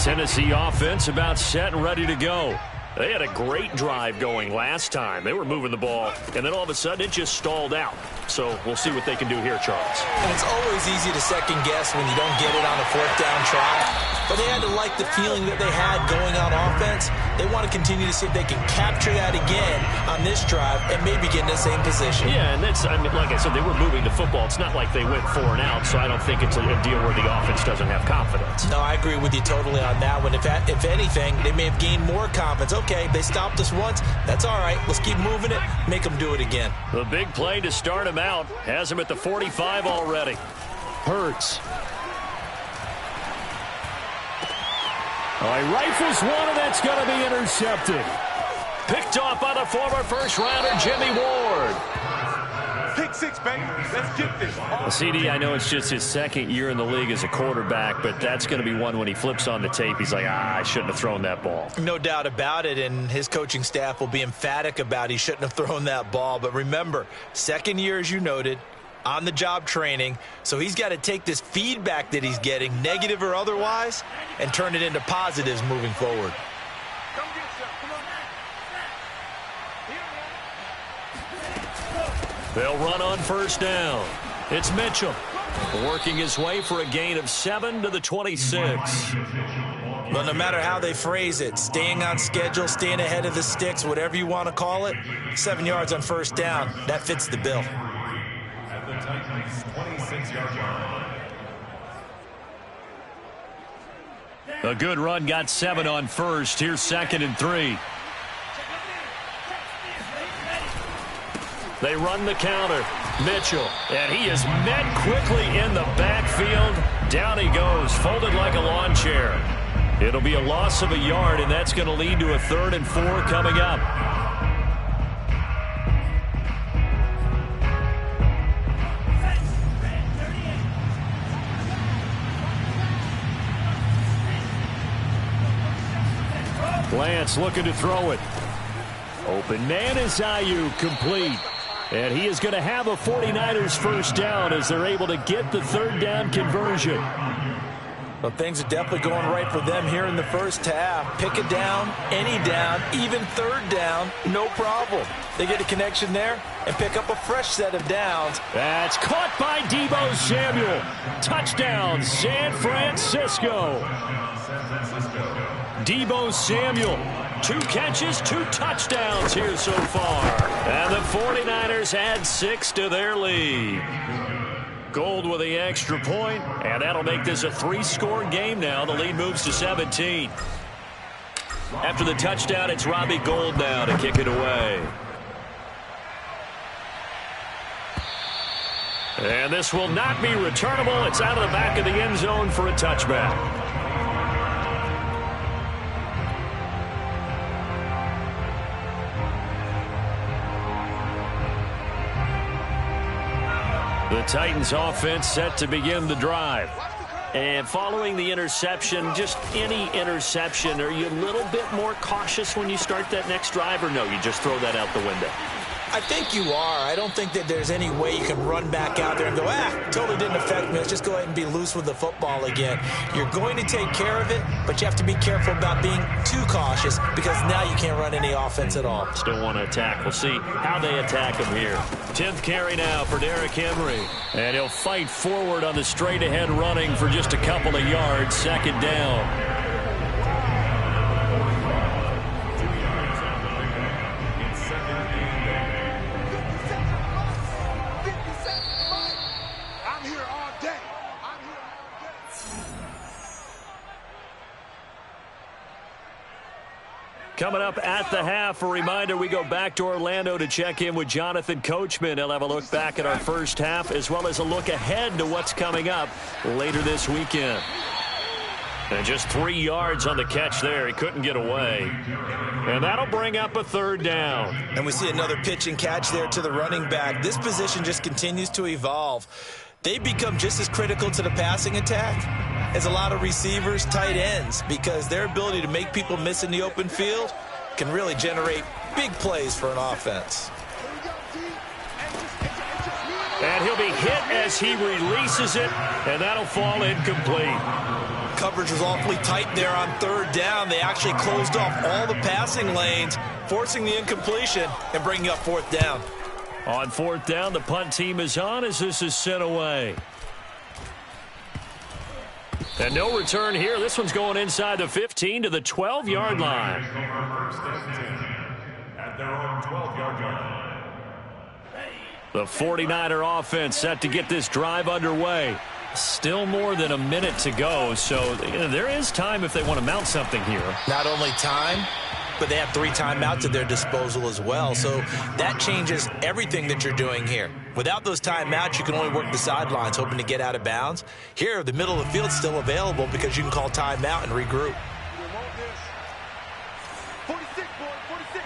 Tennessee offense about set and ready to go. They had a great drive going last time. They were moving the ball, and then all of a sudden it just stalled out. So we'll see what they can do here, Charles. And it's always easy to second guess when you don't get it on a fourth down try. But they had to like the feeling that they had going on offense. They want to continue to see if they can capture that again on this drive and maybe get in the same position. Yeah, and that's, I mean, like I said, they were moving the football. It's not like they went 4 and out, so I don't think it's a deal where the offense doesn't have confidence. No, I agree with you totally on that one. If anything, they may have gained more confidence. Okay, they stopped us once. That's all right. Let's keep moving it. Make them do it again. The big play to start him out has him at the 45 already. Hurts. All right, rifles one, and that's going to be intercepted. Picked off by the former first-rounder, Jimmy Ward. Pick 6, baby. Let's get this. Well, CD, I know it's just his second year in the league as a quarterback, but that's going to be one when he flips on the tape. He's like, I shouldn't have thrown that ball. No doubt about it, and his coaching staff will be emphatic about he shouldn't have thrown that ball. But remember, second year, as you noted, on-the-job training, so he's got to take this feedback that he's getting, negative or otherwise, and turn it into positives moving forward. They'll run on first down. It's Mitchell working his way for a gain of 7 to the 26. But no matter how they phrase it, staying on schedule, staying ahead of the sticks, whatever you want to call it, 7 yards on first down, that fits the bill. A good run got 7 on first. Here's 2nd and 3. They run the counter. Mitchell, and he is met quickly in the backfield. Down he goes, folded like a lawn chair. It'll be a loss of a yard, and that's going to lead to a 3rd and 4 coming up. Lance looking to throw it. Open man is Ayuk, complete. And he is going to have a 49ers first down as they're able to get the 3rd down conversion. Well, things are definitely going right for them here in the first half. Pick a down, any down, even 3rd down, no problem. They get a connection there and pick up a fresh set of downs. That's caught by Deebo Samuel. Touchdown, San Francisco. Deebo Samuel, 2 catches, 2 touchdowns here so far. And the 49ers add 6 to their lead. Gold with the extra point, and that'll make this a 3-score game now. The lead moves to 17. After the touchdown, it's Robbie Gould now to kick it away. And this will not be returnable. It's out of the back of the end zone for a touchback. The Titans offense set to begin the drive. And following the interception, just any interception, are you a little bit more cautious when you start that next drive, or no, you just throw that out the window? I think you are. I don't think that there's any way you can run back out there and go, totally didn't affect me. Let's just go ahead and be loose with the football again. You're going to take care of it, but you have to be careful about being too cautious because now you can't run any offense at all. Still want to attack. We'll see how they attack him here. 10th carry now for Derrick Henry. And he'll fight forward on the straight-ahead running for just a couple of yards. 2nd down. Coming up at the half, a reminder, we go back to Orlando to check in with Jonathan Coachman. He'll have a look back at our first half as well as a look ahead to what's coming up later this weekend. And just 3 yards on the catch there. He couldn't get away. And that'll bring up a 3rd down. And we see another pitch and catch there to the running back. This position just continues to evolve. They become just as critical to the passing attack as a lot of receivers, tight ends, because their ability to make people miss in the open field can really generate big plays for an offense. And he'll be hit as he releases it, and that'll fall incomplete. coverage was awfully tight there on third down. They actually closed off all the passing lanes, forcing the incompletion and bringing up fourth down. On fourth down, the punt team is on as this is sent away. And no return here. This one's going inside the 15 to the 12-yard line. At their own 12-yard line. The 49er offense set to get this drive underway. Still more than a minute to go, so there is time if they want to mount something here. Not only time, but they have 3 timeouts at their disposal as well, so that changes everything that you're doing here. Without those timeouts, you can only work the sidelines, hoping to get out of bounds. Here, the middle of the field's still available because you can call timeout and regroup. 46, boy, 46.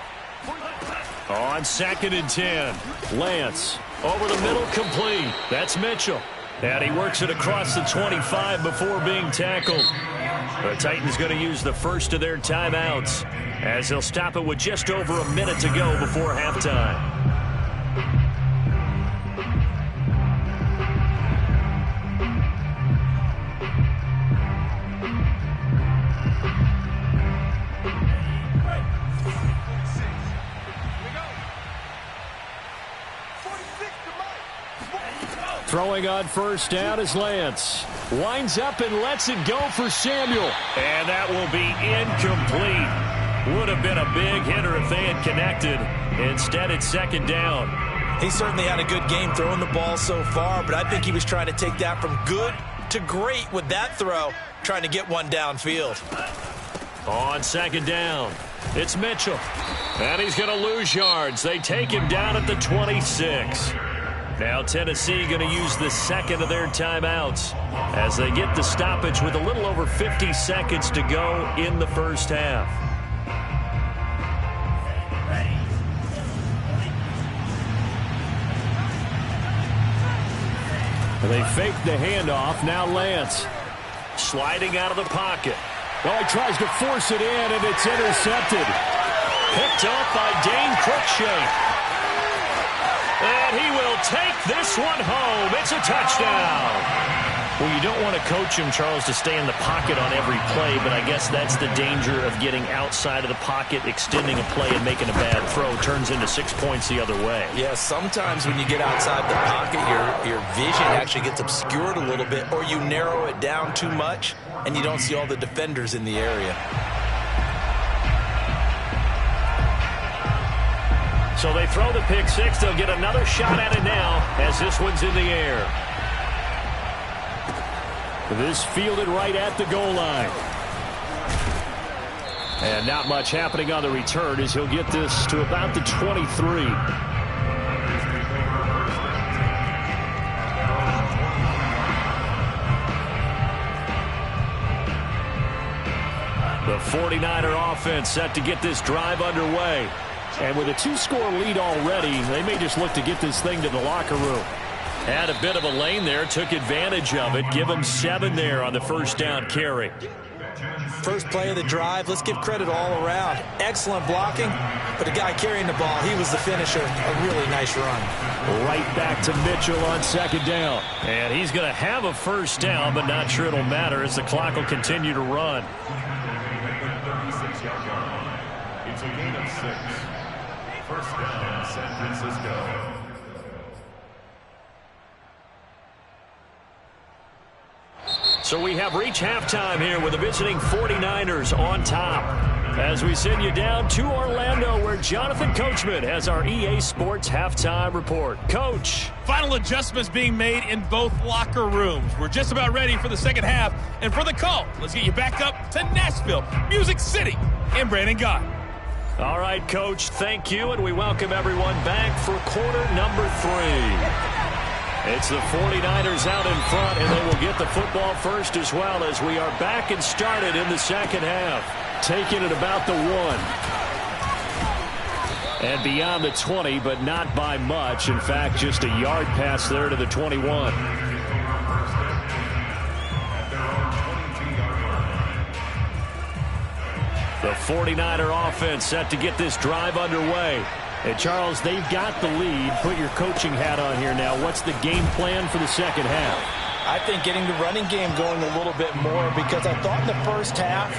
On 2nd and 10, Lance over the middle, complete. That's Mitchell. And he works it across the 25 before being tackled. The Titans going to use the first of their timeouts as they'll stop it with just over a minute to go before halftime. Throwing on first down is Lance. Winds up and lets it go for Samuel. And that will be incomplete. Would have been a big hitter if they had connected. Instead, it's 2nd down. He certainly had a good game throwing the ball so far, but I think he was trying to take that from good to great with that throw, trying to get one downfield. On 2nd down, it's Mitchell. And he's going to lose yards. They take him down at the 26. Now Tennessee going to use the second of their timeouts as they get the stoppage with a little over 50 seconds to go in the first half. They fake the handoff. Now Lance sliding out of the pocket. Oh, he tries to force it in, and it's intercepted. Picked off by Dane Cruikshank. And he will take this one home. It's a touchdown. Well, you don't want to coach him, Charles, to stay in the pocket on every play, but I guess that's the danger of getting outside of the pocket, extending a play and making a bad throw. Turns into 6 points the other way. Yeah, sometimes when you get outside the pocket, your vision actually gets obscured a little bit, or you narrow it down too much, and you don't see all the defenders in the area. So they throw the pick six. They'll get another shot at it now as this one's in the air. This fielded right at the goal line. And not much happening on the return as he'll get this to about the 23. The 49er offense set to get this drive underway. And with a 2-score lead already, they may just look to get this thing to the locker room. Had a bit of a lane there, took advantage of it. Give them 7 there on the first down carry. First play of the drive, let's give credit all around. Excellent blocking, but the guy carrying the ball, he was the finisher. A really nice run. Right back to Mitchell on 2nd down. And he's going to have a first down, but not sure it'll matter as the clock will continue to run. It's a gain of 6. First down, San Francisco. So we have reached halftime here with the visiting 49ers on top. As we send you down to Orlando, where Jonathan Coachman has our EA Sports halftime report. Coach. Final adjustments being made in both locker rooms. We're just about ready for the second half. And for the call, let's get you back up to Nashville, Music City, and Brandon Gott. All right, Coach, thank you, and we welcome everyone back for quarter number 3. It's the 49ers out in front, and they will get the football first as well as we are back and started in the second half. Taking it about the 1. And beyond the 20, but not by much. In fact, just a yard pass there to the 21. The 49er offense set to get this drive underway. And, Charles, they've got the lead. Put your coaching hat on here now. What's the game plan for the second half? I think getting the running game going a little bit more, because I thought in the first half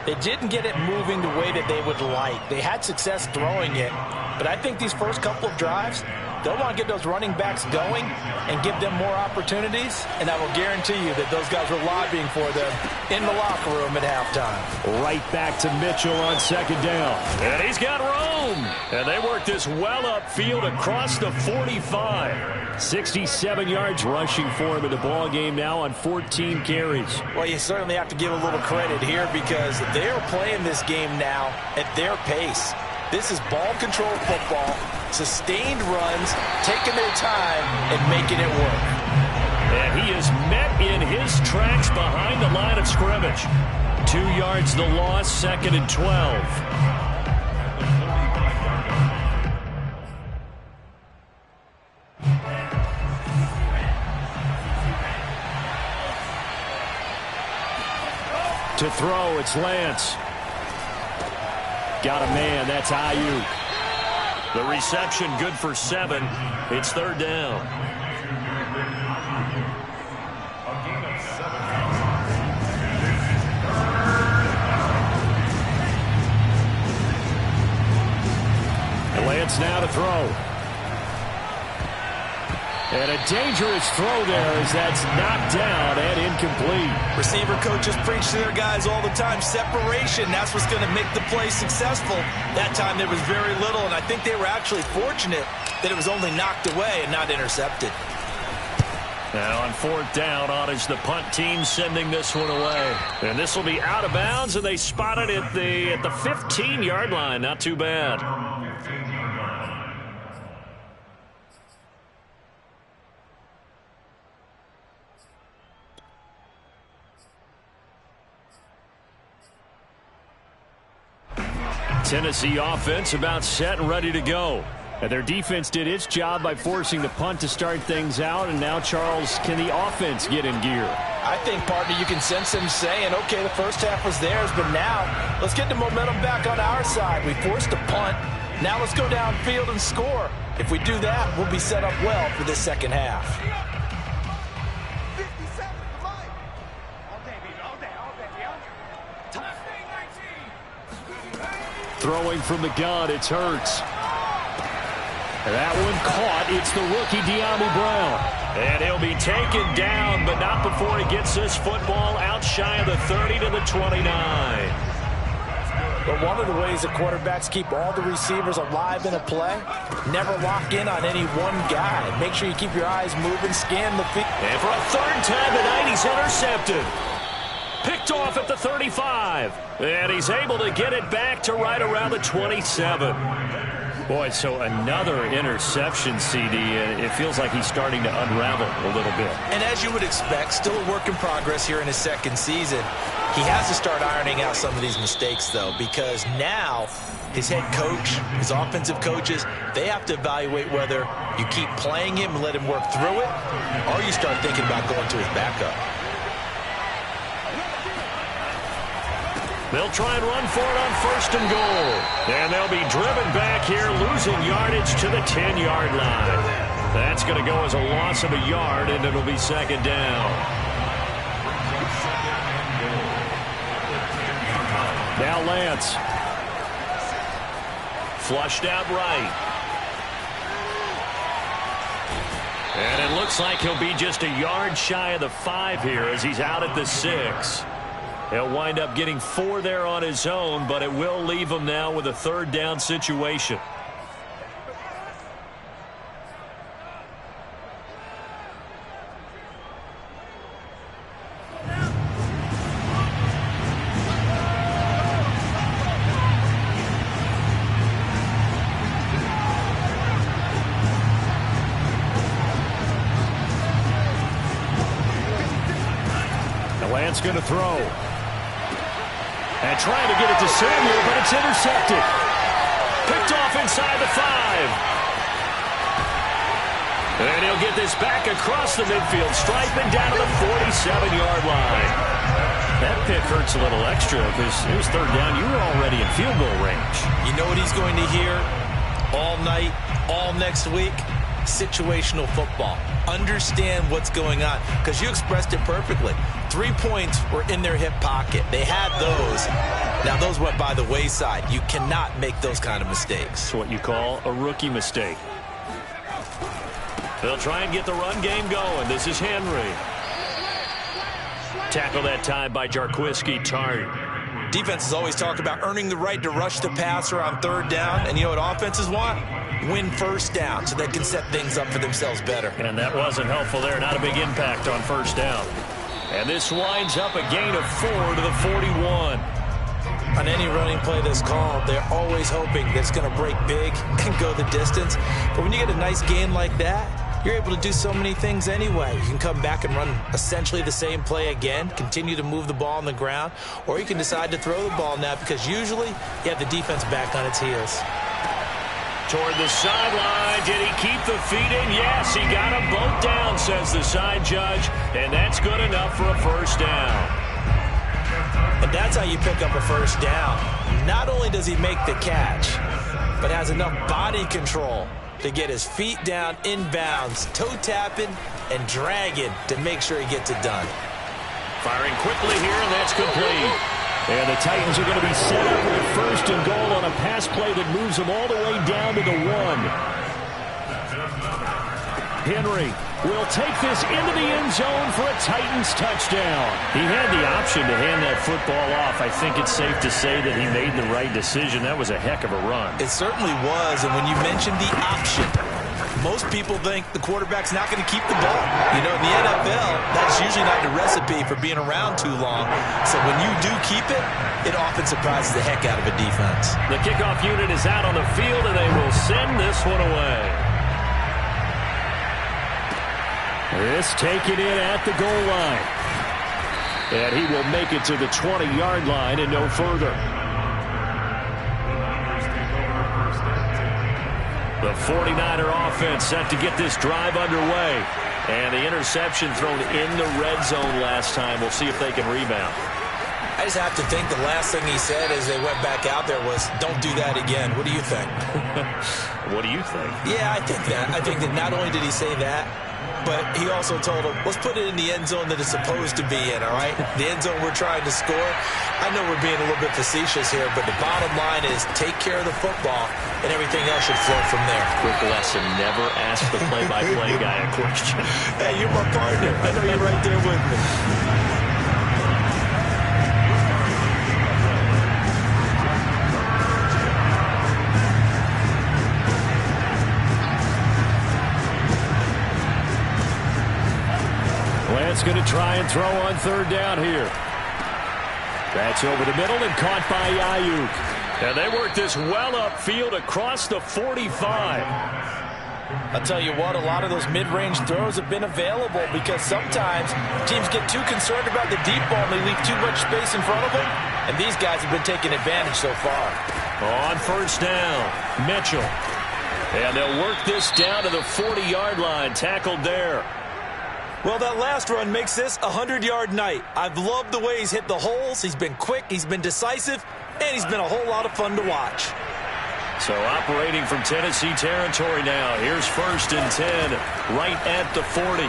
they didn't get it moving the way that they would like. They had success throwing it, but I think these first couple of drives, they'll want to get those running backs going and give them more opportunities, and I will guarantee you that those guys were lobbying for them in the locker room at halftime. Right back to Mitchell on second down. And he's got room. And they work this well upfield across the 45. 67 yards rushing for him in the ball game now on 14 carries. Well, you certainly have to give a little credit here, because they are playing this game now at their pace. This is ball control football, sustained runs, taking their time and making it work. And he is met in his tracks behind the line of scrimmage. 2 yards the loss, 2nd and 12. To throw, it's Lance. Got a man, that's Ayuk. The reception good for 7. It's 3rd down. A gain of 7. And Lance now to throw. And a dangerous throw there as that's knocked down and incomplete. Receiver coaches preach to their guys all the time. Separation, that's what's going to make the play successful. That time there was very little, and I think they were actually fortunate that it was only knocked away and not intercepted. Now on 4th down, Otts, the punt team sending this one away. And this will be out of bounds, and they spot it at the 15-yard line. Not too bad. Tennessee offense about set and ready to go. And their defense did its job by forcing the punt to start things out. And now, Charles, can the offense get in gear? I think, partner, you can sense them saying, okay, the first half was theirs, but now let's get the momentum back on our side. We forced a punt. Now let's go downfield and score. If we do that, we'll be set up well for this second half. Throwing from the gun, it's Hurts. And that one caught. It's the rookie De'Ami Brown. And he'll be taken down, but not before he gets this football out shy of the 30 to the 29. But one of the ways that quarterbacks keep all the receivers alive in a play, never lock in on any one guy. Make sure you keep your eyes moving, scan the field. And for a 3rd time tonight, he's intercepted. Picked off at the 35. And he's able to get it back to right around the 27. Boy, so another interception, CD. And it feels like he's starting to unravel a little bit. And as you would expect, still a work in progress here in his 2nd season. He has to start ironing out some of these mistakes, though, because now his head coach, his offensive coaches, they have to evaluate whether you keep playing him and let him work through it, or you start thinking about going to his backup. They'll try and run for it on 1st and goal. And they'll be driven back here, losing yardage to the 10-yard line. That's going to go as a loss of a yard, and it'll be 2nd down. Now Lance. Flushed out right. And it looks like he'll be just a yard shy of the 5 here as he's out at the 6. He'll wind up getting 4 there on his own, but it will leave him now with a 3rd down situation. Lance going to throw. And trying to get it to Samuel, but it's intercepted. Picked off inside the 5. And he'll get this back across the midfield stripe and down to the 47-yard line. That pick hurts a little extra because it was 3rd down. You were already in field goal range. You know what he's going to hear all night, all next week? situational football. Understand what's going on, because you expressed it perfectly. 3 points were in their hip pocket. They had those. Now, those went by the wayside. You cannot make those kind of mistakes. It's what you call a rookie mistake. They'll try and get the run game going. This is Henry. Tackle that time by Jarquiski Tart. Defenses always talk about earning the right to rush the passer on 3rd down. And you know what offenses want? Win 1st down so they can set things up for themselves better. And that wasn't helpful there. Not a big impact on 1st down. And this winds up a gain of 4 to the 41. On any running play that's called, they're always hoping that it's going to break big and go the distance. But when you get a nice gain like that, you're able to do so many things anyway. You can come back and run essentially the same play again, continue to move the ball on the ground, or you can decide to throw the ball now, because usually you have the defense back on its heels. Toward the sideline. Did he keep the feet in? Yes, he got them both down, says the side judge, and that's good enough for a 1st down. And that's how you pick up a 1st down. Not only does he make the catch, but has enough body control to get his feet down inbounds, toe tapping and dragging to make sure he gets it done. Firing quickly here, and that's complete. And the Titans are going to be set up with 1st and goal on a pass play that moves them all the way down to the 1. Henry will take this into the end zone for a Titans touchdown. He had the option to hand that football off. I think it's safe to say that he made the right decision. That was a heck of a run. It certainly was, and when you mentioned the option, most people think the quarterback's not going to keep the ball. You know, in the NFL, that's usually not the recipe for being around too long. So when you do keep it, it often surprises the heck out of a defense. The kickoff unit is out on the field, and they will send this one away. This taken in at the goal line. And he will make it to the 20-yard line and no further. The 49er offense set to get this drive underway. And the interception thrown in the red zone last time. We'll see if they can rebound. I just have to think the last thing he said as they went back out there was, don't do that again. What do you think? What do you think? Yeah, I think that. I think that not only did he say that, but he also told him, let's put it in the end zone that it's supposed to be in, all right? The end zone we're trying to score. I know we're being a little bit facetious here, but the bottom line is take care of the football, and everything else should flow from there. Quick lesson, never ask the play-by-play guy a question. Hey, you're my partner. I know you're right there with me. Lance going to try and throw on 3rd down here. That's over the middle and caught by Ayuk. And they work this well upfield across the 45. I'll tell you what, a lot of those mid-range throws have been available because sometimes teams get too concerned about the deep ball and they leave too much space in front of them. And these guys have been taking advantage so far. On 1st down, Mitchell. And they'll work this down to the 40-yard line, tackled there. Well, that last run makes this a 100-yard night. I've loved the way he's hit the holes. He's been quick, he's been decisive, and he's been a whole lot of fun to watch. So operating from Tennessee territory now. Here's 1st and 10, right at the 40.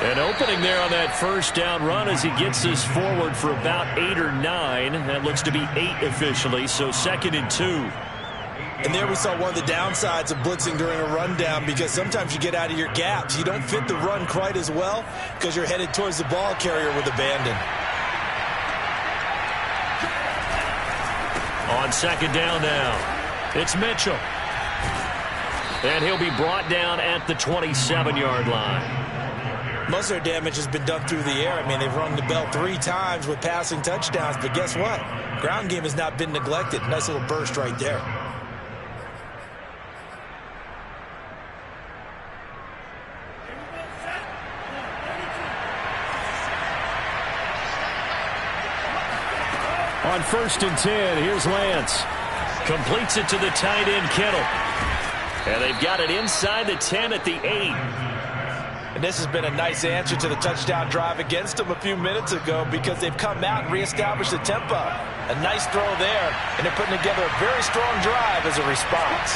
And opening there on that 1st down run as he gets this forward for about 8 or 9. That looks to be 8 officially, so 2nd and 2. And there we saw one of the downsides of blitzing during a rundown, because sometimes you get out of your gaps. You don't fit the run quite as well because you're headed towards the ball carrier with abandon. On 2nd down now, it's Mitchell. And he'll be brought down at the 27-yard line. Most of their damage has been done through the air. I mean, they've rung the bell 3 times with passing touchdowns, but guess what? Ground game has not been neglected. Nice little burst right there. On 1st and 10, here's Lance. Completes it to the tight end, Kittle. And they've got it inside the 10 at the 8. And this has been a nice answer to the touchdown drive against them a few minutes ago, because they've come out and reestablished the tempo. A nice throw there, and they're putting together a very strong drive as a response.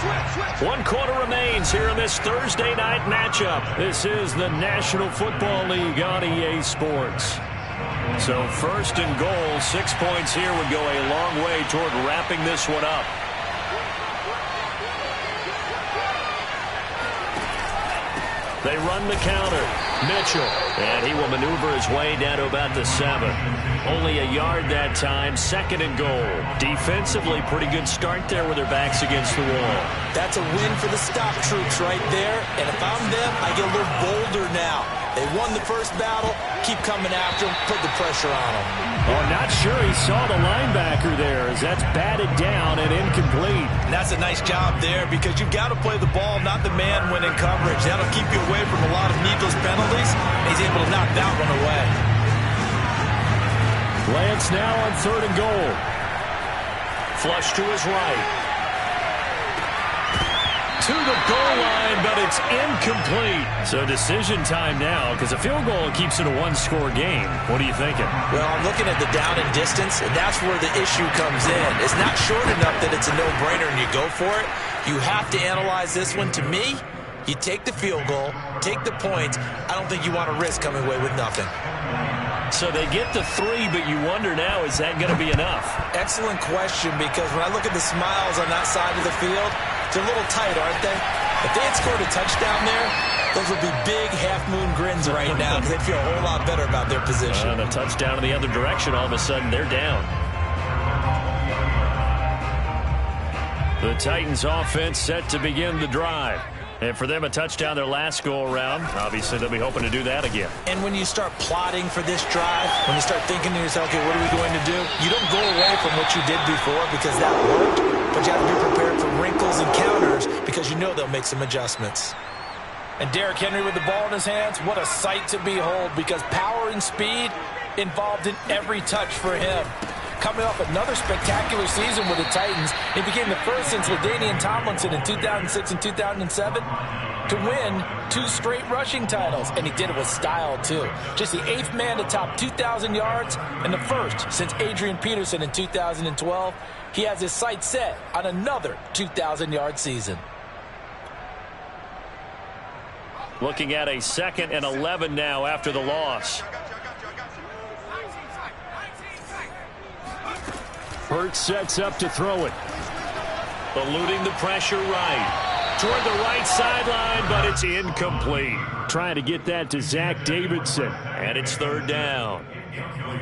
1 quarter remains here in this Thursday night matchup. This is the National Football League on EA Sports. So first and goal, 6 points here would go a long way toward wrapping this one up. They run the counter. Mitchell. And he will maneuver his way down to about the 7. Only a yard that time. 2nd and goal. Defensively, pretty good start there with their backs against the wall. That's a win for the stop troops right there. And if I'm them, I get a little bolder now. They won the first battle. Keep coming after him. Put the pressure on him. Oh, not sure he saw the linebacker there as that's batted down and incomplete. And that's a nice job there because you've got to play the ball, not the man when in coverage. That'll keep you away from a lot of needless penalties. And he's able to knock that one away. Lance now on 3rd and goal. Flush to his right. To the goal line, but it's incomplete. So decision time now because a field goal keeps it a 1-score game. What are you thinking? Well, I'm looking at the down and distance, and that's where the issue comes in. It's not short enough that it's a no-brainer and you go for it. You have to analyze this one. To me, you take the field goal, take the points. I don't think you want to risk coming away with nothing. So they get the 3, but you wonder now, is that going to be enough? Excellent question, because when I look at the smiles on that side of the field, they're a little tight, aren't they? If they had scored a touchdown there, those would be big half-moon grins right now because they feel a whole lot better about their position. And a touchdown in the other direction, all of a sudden they're down. The Titans offense set to begin the drive. And for them, a touchdown their last go-around. Obviously, they'll be hoping to do that again. And when you start plotting for this drive, when you start thinking to yourself, okay, what are we going to do? You don't go away from what you did before because that worked, but you have to be prepared for wrinkles and counters because you know they'll make some adjustments. And Derrick Henry with the ball in his hands, what a sight to behold because power and speed involved in every touch for him. Coming off another spectacular season with the Titans, he became the first since LaDainian Tomlinson in 2006 and 2007 to win 2 straight rushing titles, and he did it with style, too. Just the 8th man to top 2,000 yards and the first since Adrian Peterson in 2012. He has his sights set on another 2,000-yard season. Looking at a 2nd and 11 now after the loss. Hurts sets up to throw it. Eluding the pressure right. Toward the right sideline, but it's incomplete. Trying to get that to Zach Davidson. And it's 3rd down.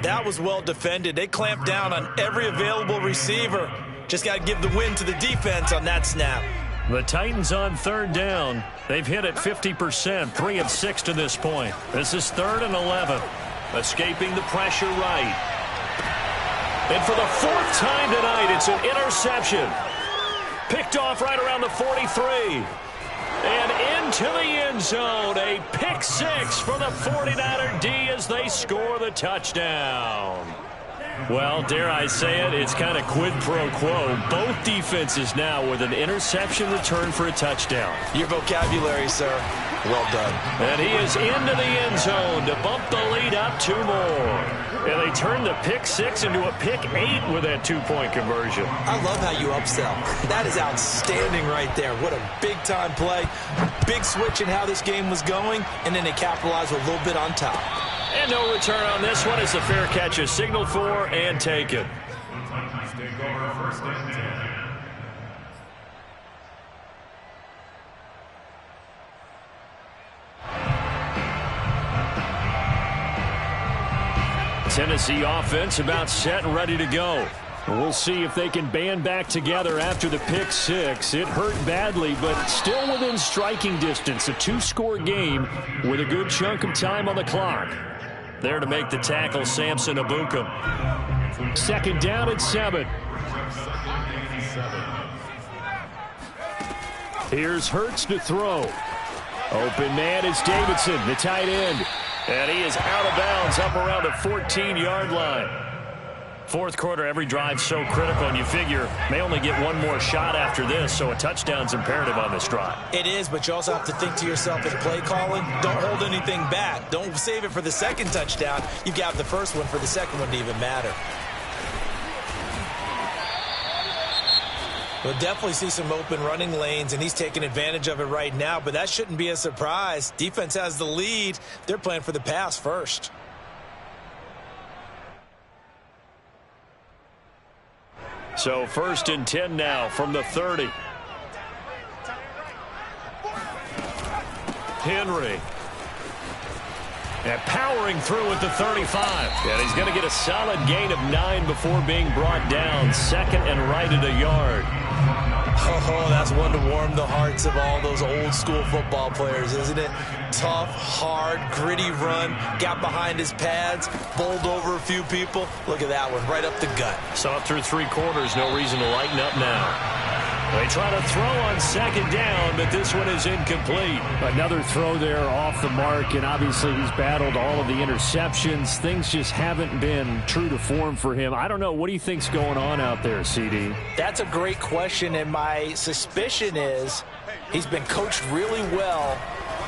That was well defended. They clamped down on every available receiver. Just got to give the win to the defense on that snap. The Titans on 3rd down. They've hit it 50%, 3 of 6 to this point. This is 3rd and 11. Escaping the pressure right. And for the 4th time tonight, it's an interception. Picked off right around the 43. And into the end zone, a pick 6 for the 49er D as they score the touchdown. Well, dare I say it, it's kind of quid pro quo. Both defenses now with an interception return for a touchdown. Your vocabulary, sir. Well done. And he is into the end zone to bump the lead up 2 more. And they turn the pick 6 into a pick 8 with that 2-point conversion. I love how you upsell. That is outstanding right there. What a big-time play. Big switch in how this game was going, and then they capitalized with a little bit on top. And no return on this one as the fair catch is signaled for and taken. Titans take over 1st and 10. Tennessee offense about set and ready to go. We'll see if they can band back together after the pick 6. It hurt badly, but still within striking distance. A 2-score game with a good chunk of time on the clock. There to make the tackle, Samson Abukum. 2nd down at 7. Here's Hurts to throw. Open man is Davidson, the tight end. And he is out of bounds up around the 14-yard line. 4th quarter, every drive so critical, and you figure may only get one more shot after this, so a touchdown's imperative on this drive. It is, but you also have to think to yourself in play calling, don't hold anything back. Don't save it for the 2nd touchdown. You've got the 1st one for the 2nd one to even matter. We'll definitely see some open running lanes, and he's taking advantage of it right now, but that shouldn't be a surprise. Defense has the lead. They're playing for the pass first. So 1st and 10 now from the 30. Henry. And powering through at the 35. And he's going to get a solid gain of 9 before being brought down. 2nd and right at a yard. Oh, that's one to warm the hearts of all those old school football players, isn't it? Tough, hard, gritty run. Got behind his pads, bowled over a few people. Look at that one, right up the gut. Saw it through 3 quarters. No reason to lighten up now. They try to throw on 2nd down, but this one is incomplete. Another throw there off the mark, and obviously he's battled all of the interceptions. Things just haven't been true to form for him. I don't know. What do you think's going on out there, CD? That's a great question, and my suspicion is he's been coached really well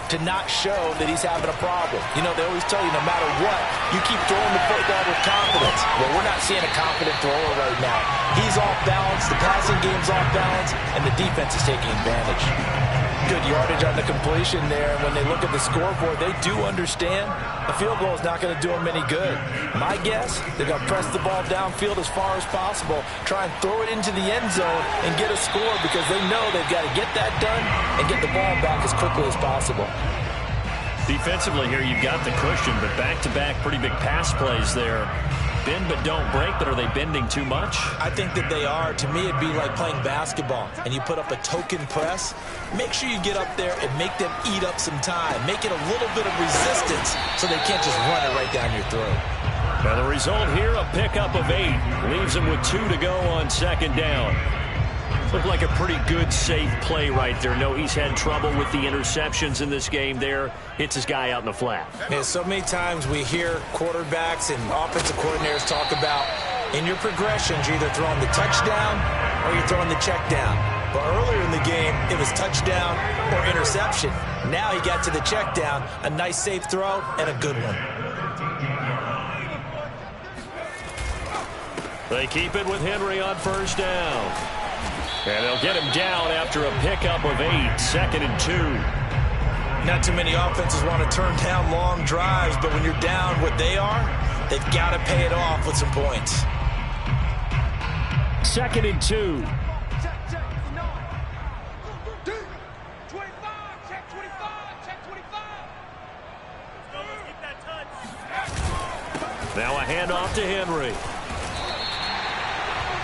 to not show that he's having a problem. You know, they always tell you no matter what, you keep throwing the football with confidence. Well, we're not seeing a confident thrower right now. He's off balance, the passing game's off balance, and the defense is taking advantage. Good yardage on the completion there. When they look at the scoreboard, they do understand a field goal is not going to do them any good. My guess, they're going to press the ball downfield as far as possible, try and throw it into the end zone and get a score because they know they've got to get that done and get the ball back as quickly as possible. Defensively here, you've got the cushion, but back-to-back pretty big pass plays there. Bend but don't break, but are they bending too much? I think that they are. To me, it'd be like playing basketball, and you put up a token press. Make sure you get up there and make them eat up some time. Make it a little bit of resistance so they can't just run it right down your throat. Now the result here, a pickup of 8. Leaves them with 2 to go on 2nd down. Looked like a pretty good, safe play right there. No, he's had trouble with the interceptions in this game there. Hits his guy out in the flat. Yeah, so many times we hear quarterbacks and offensive coordinators talk about in your progressions, you're either throwing the touchdown or you're throwing the check down. But earlier in the game, it was touchdown or interception. Now he got to the check down, a nice safe throw and a good one. They keep it with Henry on 1st down. And they'll get him down after a pickup of 8, 2nd and 2. Not too many offenses want to turn down long drives, but when you're down what they are, they've got to pay it off with some points. 2nd and 2. Now a handoff to Henry.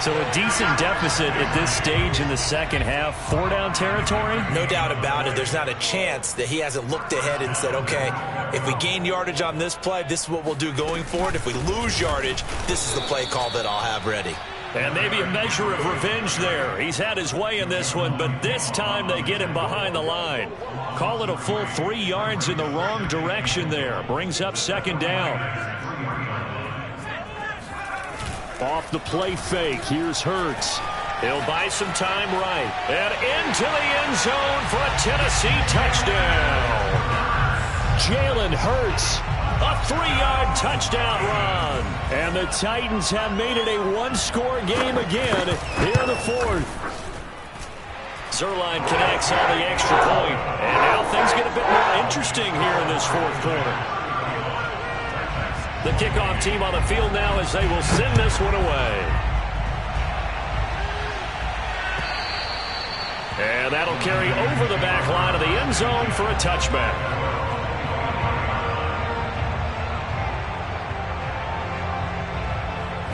So a decent deficit at this stage in the 2nd half. 4-down territory? No doubt about it. There's not a chance that he hasn't looked ahead and said, okay, if we gain yardage on this play, this is what we'll do going forward. If we lose yardage, this is the play call that I'll have ready. And maybe a measure of revenge there. He's had his way in this one, but this time they get him behind the line. Call it a full 3 yards in the wrong direction there. Brings up 2nd down. Off the play fake, here's Hurts. He'll buy some time right. And into the end zone for a Tennessee touchdown. Jalen Hurts. A 3-yard touchdown run. And the Titans have made it a 1-score game again here in the 4th. Zerline connects on the extra point. And now things get a bit more interesting here in this 4th quarter. The kickoff team on the field now as they will send this one away. And that'll carry over the back line of the end zone for a touchback.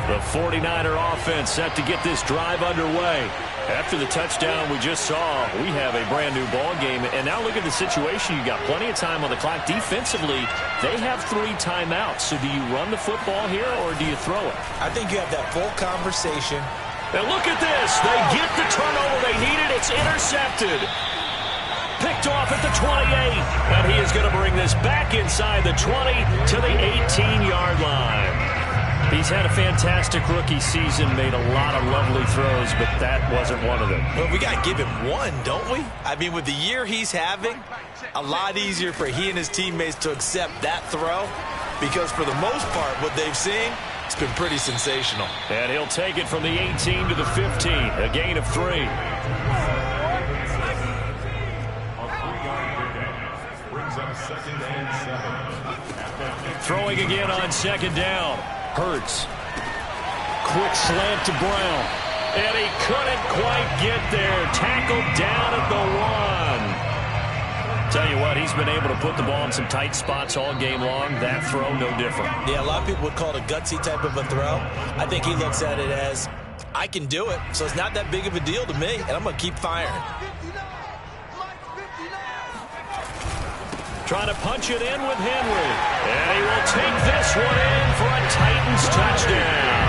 The 49er offense set to get this drive underway. After the touchdown we just saw, we have a brand new ball game. And now look at the situation. You got plenty of time on the clock. Defensively, they have 3 timeouts. So do you run the football here or do you throw it? I think you have that full conversation. And look at this. They get the turnover they needed. It's intercepted. Picked off at the 28. And he is going to bring this back inside the 20 to the 18-yard line. He's had a fantastic rookie season, made a lot of lovely throws, but that wasn't one of them. Well, we got to give him one, don't we? I mean, with the year he's having, a lot easier for he and his teammates to accept that throw because for the most part, what they've seen, It's been pretty sensational. And he'll take it from the 18 to the 15, a gain of 3. A 3-yard pickup brings up 2nd and 7. Throwing again on 2nd down. Hurts. Quick slant to Brown. And he couldn't quite get there. Tackled down at the 1. Tell you what, he's been able to put the ball in some tight spots all game long. That throw, no different. Yeah, a lot of people would call it a gutsy type of a throw. I think he looks at it as, I can do it, so it's not that big of a deal to me, and I'm going to keep firing. Trying to punch it in with Henry. And he will take this one in for a Titans touchdown.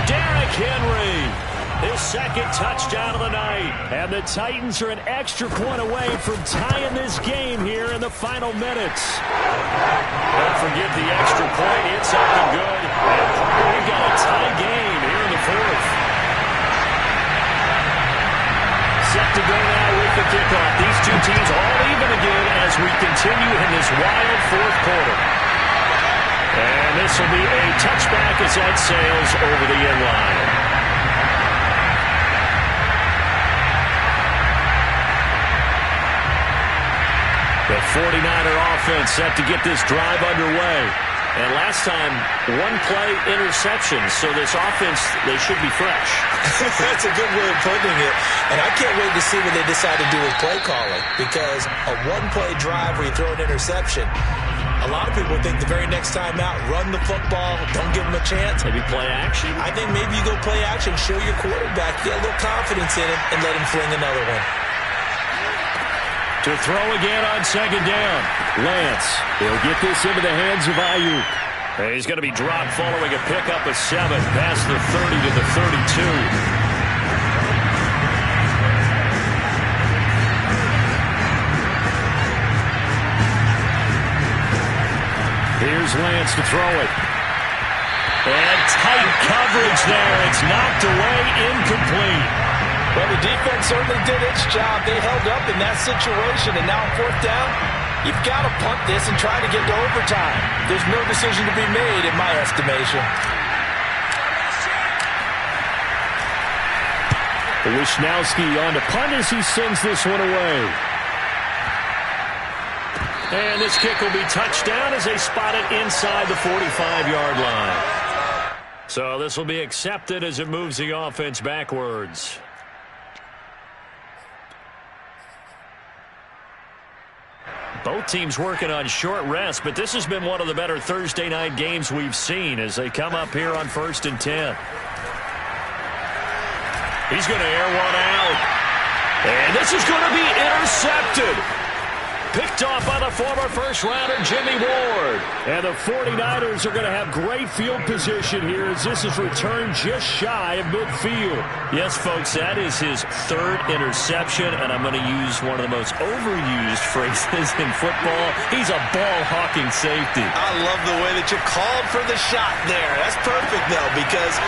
Derrick Henry. His 2nd touchdown of the night. And the Titans are an extra point away from tying this game here in the final minutes. Don't forget the extra point. It's up and good. And we've got a tie game here in the 4th. Set to go now with the kickoff. These two teams all even again as we continue in this wild 4th quarter. And this will be a touchback as that sails over the end line. The 49er offense set to get this drive underway. And last time, 1-play interception. So this offense, they should be fresh. That's a good way of putting it. And I can't wait to see what they decide to do with play calling. Because a 1-play drive where you throw an interception, a lot of people think the very next time out, run the football, don't give them a chance. Maybe play action. I think maybe you go play action, show your quarterback, get a little confidence in him, and let him fling another one. To throw again on 2nd down. Lance, he'll get this into the hands of Ayuk. And he's going to be dropped following a pickup of 7 past the 30 to the 32. Here's Lance to throw it. And tight coverage there. It's knocked away, incomplete. Well, the defense certainly did its job. They held up in that situation, and now on 4th down, you've got to punt this and try to get to overtime. There's no decision to be made, in my estimation. Wishnowski on to punt as he sends this one away. And this kick will be touchdown as they spot it inside the 45-yard line. So this will be accepted as it moves the offense backwards. Both teams working on short rest, but this has been one of the better Thursday night games we've seen as they come up here on 1st and 10. He's going to air one out. And this is going to be intercepted. Picked off by the former first-rounder Jimmy Ward. And the 49ers are going to have great field position here as this is returned just shy of midfield. Yes, folks, that is his 3rd interception, and I'm going to use one of the most overused phrases in football. He's a ball-hawking safety. I love the way that you called for the shot there. That's perfect, though, because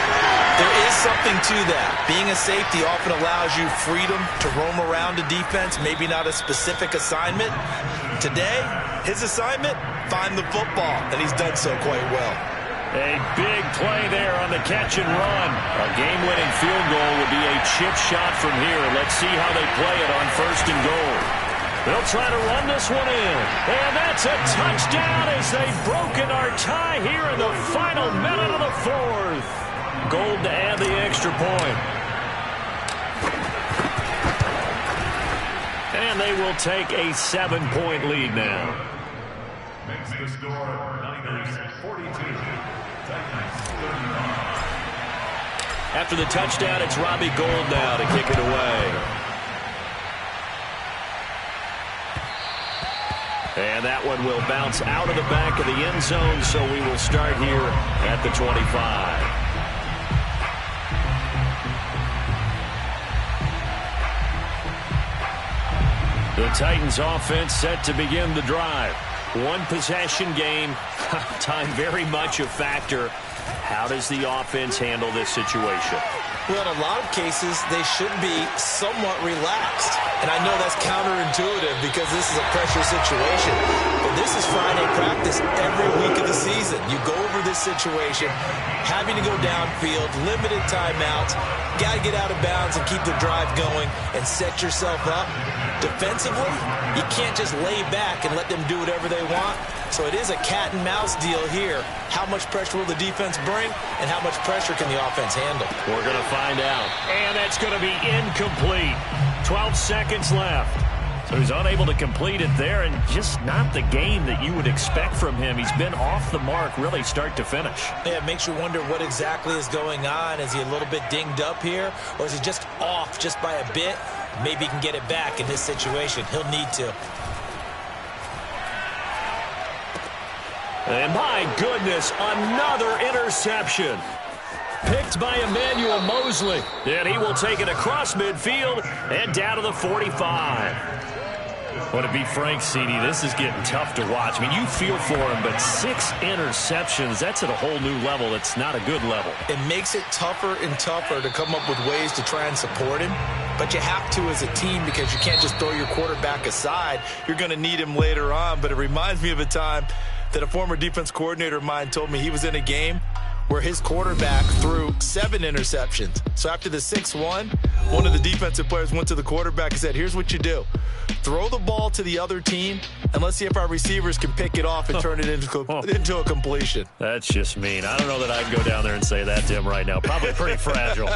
there is something to that. Being a safety often allows you freedom to roam around a defense, maybe not a specific assignment. Today, his assignment, find the football, and he's done so quite well. A big play there on the catch and run. A game-winning field goal would be a chip shot from here. Let's see how they play it on 1st and goal. They'll try to run this one in. And that's a touchdown as they've broken our tie here in the final minute of the 4th. Gold to add the extra point. And they will take a 7-point lead now. Makes the score Niners 42, Titans 39. After the touchdown, it's Robbie Gould now to kick it away. And that one will bounce out of the back of the end zone, so we will start here at the 25. The Titans offense set to begin the drive. One possession game, time very much a factor. How does the offense handle this situation? Well, in a lot of cases, they should be somewhat relaxed. And I know that's counterintuitive because this is a pressure situation. But this is Friday practice every week of the season. You go over this situation, having to go downfield, limited timeouts, got to get out of bounds and keep the drive going and set yourself up. Defensively, you can't just lay back and let them do whatever they want. So it is a cat and mouse deal here. How much pressure will the defense bring, and how much pressure can the offense handle? We're going to find out. And that's going to be incomplete. 12 seconds left. So he's unable to complete it there, and just not the game that you would expect from him. He's been off the mark really start to finish. Yeah, it makes you wonder what exactly is going on. Is he a little bit dinged up here, or is he just off just by a bit? Maybe he can get it back in this situation. He'll need to. And my goodness, another interception. Picked by Emmanuel Mosley. And he will take it across midfield and down to the 45. Well, to be frank, CD, this is getting tough to watch. I mean, you feel for him, but 6 interceptions, that's at a whole new level. It's not a good level. It makes it tougher and tougher to come up with ways to try and support him. But you have to as a team because you can't just throw your quarterback aside. You're going to need him later on. But it reminds me of a time that a former defense coordinator of mine told me he was in a game where his quarterback threw 7 interceptions. So after the 6-1, one of the defensive players went to the quarterback and said, here's what you do. Throw the ball to the other team, and let's see if our receivers can pick it off and turn it into a completion. That's just mean. I don't know that I can go down there and say that to him right now. Probably pretty fragile.